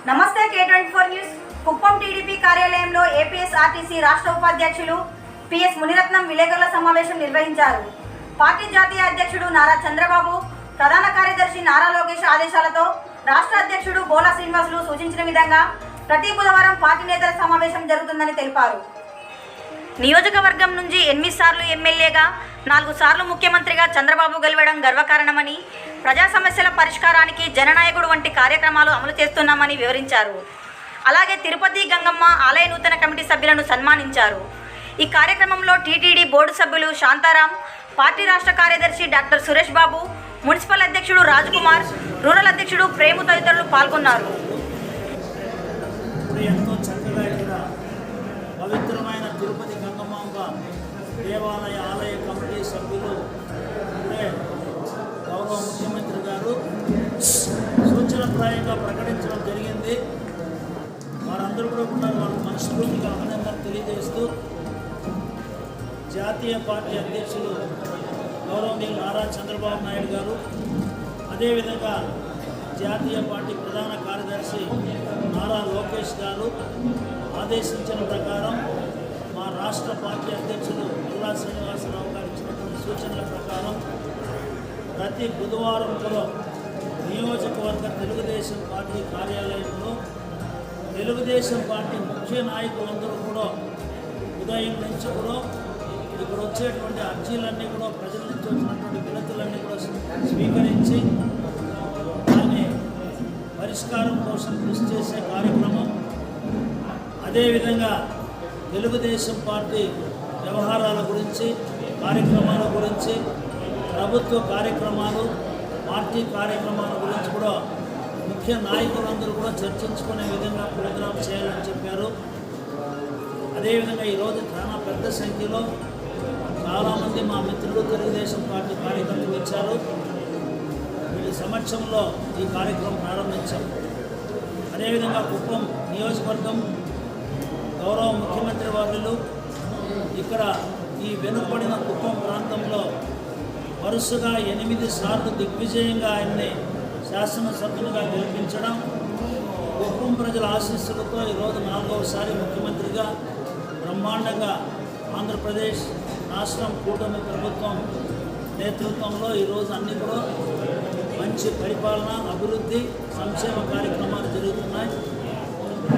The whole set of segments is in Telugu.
నమస్తే K24 న్యూస్. కుప్పం టీడీపీ కార్యాలయంలో ఏపీఎస్ఆర్టీసీ రాష్ట్ర ఉపాధ్యక్షులు పిఎస్ మునిరత్నం విలేకరుల సమావేశం నిర్వహించారు. పార్టీ జాతీయ అధ్యక్షుడు నారా చంద్రబాబు, ప్రధాన కార్యదర్శి నారా లోకేష్ ఆదేశాలతో రాష్ట్ర అధ్యక్షుడు బోలా శ్రీనివాసులు సూచించిన విధంగా ప్రతి బుధవారం పార్టీ నేతల సమావేశం జరుగుతుందని తెలిపారు. నియోజకవర్గం నుంచి 8 సార్లు ఎమ్మెల్యేగా 4 సార్లు ముఖ్యమంత్రిగా చంద్రబాబు గెలవడం గర్వకారణమని, ప్రజా సమస్యల పరిష్కారానికి జననాయకుడు వంటి కార్యక్రమాలు అమలు చేస్తున్నామని వివరించారు. అలాగే తిరుపతి గంగమ్మ ఆలయ నూతన కమిటీ సభ్యులను సన్మానించారు. ఈ కార్యక్రమంలో టీటీడీ బోర్డు సభ్యులు శాంతారాం, పార్టీ రాష్ట్ర కార్యదర్శి డాక్టర్ సురేష్ బాబు, మున్సిపల్ అధ్యక్షుడు రాజ్కుమార్, రూరల్ అధ్యక్షుడు ప్రేము తదితరులు పాల్గొన్నారు. పవిత్రమైన తిరుపతి గంగమాంబ దేవాలయ ఆలయ కమిటీ సభ్యులు గౌరవ ముఖ్యమంత్రి గారు సూచనప్రాయంగా ప్రకటించడం జరిగింది. వారందరూ కూడా వాళ్ళ మనస్ఫూర్తిగా అభినందనలు తెలియజేస్తూ జాతీయ పార్టీ అధ్యక్షులు గౌరవనీయులు నారా చంద్రబాబు నాయుడు గారు, అదేవిధంగా జాతీయ పార్టీ ప్రధాన కార్యదర్శి నారా లోకేష్ గారు ఆదేశించిన ప్రకారం మా రాష్ట్ర పార్టీ అధ్యక్షులు బోలా శ్రీనివాసరావు గారు ఇచ్చినటువంటి సూచనల ప్రకారం ప్రతి బుధవారం కూడా నియోజకవర్గ తెలుగుదేశం పార్టీ కార్యాలయంలో తెలుగుదేశం పార్టీ ముఖ్య నాయకులందరూ కూడా ఉదయం నుంచి కూడా ఇక్కడ వచ్చేటువంటి అర్జీలన్నీ కూడా ప్రజల నుంచి వచ్చినటువంటి వినతులన్నీ కూడా స్వీకరించి దాన్ని పరిష్కారం కోసం కృషి చేసే కార్యక్రమం, అదేవిధంగా తెలుగుదేశం పార్టీ వ్యవహారాల గురించి, కార్యక్రమాల గురించి, ప్రభుత్వ కార్యక్రమాలు, పార్టీ కార్యక్రమాల గురించి కూడా ముఖ్య నాయకులందరూ కూడా చర్చించుకునే విధంగా ప్రోగ్రాం చేయాలని చెప్పారు. అదేవిధంగా ఈరోజు చాలా పెద్ద సంఖ్యలో చాలామంది మా మిత్రులు తెలుగుదేశం పార్టీ కార్యకర్తలు వచ్చారు. వీళ్ళ సమక్షంలో ఈ కార్యక్రమం ప్రారంభించాం. అదేవిధంగా కుప్పం నియోజకవర్గం గౌరవ ముఖ్యమంత్రి వర్యులు ఇక్కడ ఈ వెనుకబడిన కుప్పం ప్రాంతంలో వరుసగా 8 సార్లు దిగ్విజయంగా ఆయన్ని శాసనసభ్యులుగా గెలిపించడం, కుప్పం ప్రజల ఆశీస్సులతో ఈరోజు 4వసారి ముఖ్యమంత్రిగా బ్రహ్మాండంగా ఆంధ్రప్రదేశ్ రాష్ట్రం కూటమి ప్రభుత్వం నేతృత్వంలో ఈరోజు అన్ని కూడా మంచి పరిపాలన, అభివృద్ధి, సంక్షేమ కార్యక్రమాలు జరుగుతున్నాయి.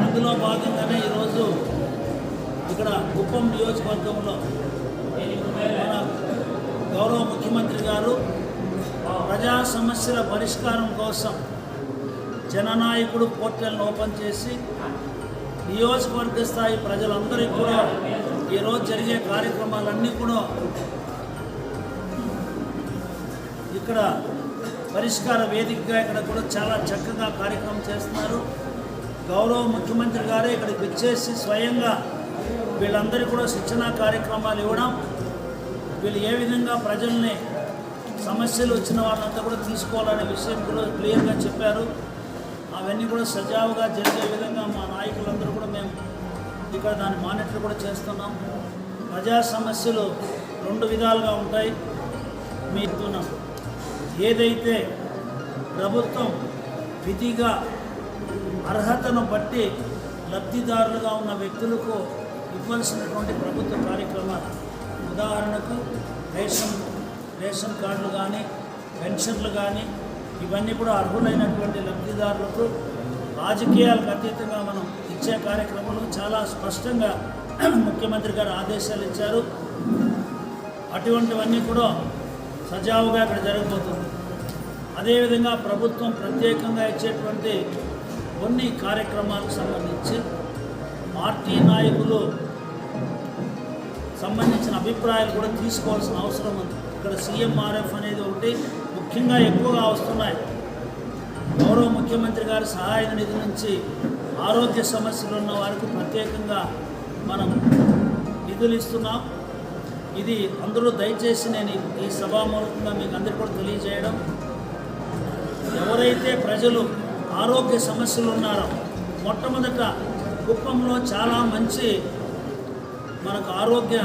అందులో భాగంగానే ఈరోజు ఇక్కడ కుప్పం నియోజకవర్గంలో మన గౌరవ ముఖ్యమంత్రి గారు ప్రజా సమస్యల పరిష్కారం కోసం జననాయకుడు పోర్టల్ను ఓపెన్ చేసి నియోజకవర్గ స్థాయి ప్రజలందరికీ కూడా ఈరోజు జరిగే కార్యక్రమాలన్నీ కూడా ఇక్కడ పరిష్కార వేదికగా ఇక్కడ కూడా చాలా చక్కగా కార్యక్రమం చేస్తున్నారు. గౌరవ ముఖ్యమంత్రి గారే ఇక్కడికి వచ్చేసి స్వయంగా వీళ్ళందరికీ కూడా శిక్షణా కార్యక్రమాలు ఇవ్వడం, వీళ్ళు ఏ విధంగా ప్రజల్ని సమస్యలు వచ్చిన వాళ్ళంతా కూడా తీసుకోవాలనే విషయం కూడా క్లియర్గా చెప్పారు. అవన్నీ కూడా సజావుగా జరిగే విధంగా మా నాయకులందరూ కూడా మేము ఇక్కడ దాన్ని మానిటర్ కూడా చేస్తున్నాం. ప్రజా సమస్యలు 2 విధాలుగా ఉంటాయి. మీరున్నాం ఏదైతే ప్రభుత్వం విధిగా అర్హతను బట్టి లబ్ధిదారులుగా ఉన్న వ్యక్తులకు ఇవ్వాల్సినటువంటి ప్రభుత్వ కార్యక్రమాలు, ఉదాహరణకు రేషన్ కార్డులు కానీ, పెన్షన్లు కానీ, ఇవన్నీ కూడా అర్హులైనటువంటి లబ్ధిదారులకు రాజకీయాలకు అతీతంగా మనం ఇచ్చే కార్యక్రమాలు చాలా స్పష్టంగా ముఖ్యమంత్రి గారు ఆదేశాలు ఇచ్చారు. అటువంటివన్నీ కూడా సజావుగా ఇక్కడ జరగబోతుంది. అదేవిధంగా ప్రభుత్వం ప్రత్యేకంగా ఇచ్చేటువంటి కొన్ని కార్యక్రమాలకు సంబంధించి పార్టీ నాయకులు సంబంధించిన అభిప్రాయాలు కూడా తీసుకోవాల్సిన అవసరం ఉంది. ఇక్కడ CMRF అనేది ఒకటి ముఖ్యంగా ఎక్కువగా వస్తున్నాయి. గౌరవ ముఖ్యమంత్రి గారి సహాయ నిధి నుంచి ఆరోగ్య సమస్యలు ఉన్న వారికి ప్రత్యేకంగా మనం నిధులు ఇస్తున్నాం. ఇది అందరూ దయచేసి నేను ఈ సభామూలకంగా మీకు అందరికీ కూడా తెలియజేయడం, ఎవరైతే ప్రజలు ఆరోగ్య సమస్యలు ఉన్నారో మొట్టమొదట కుప్పంలో చాలా మంచి మనకు ఆరోగ్య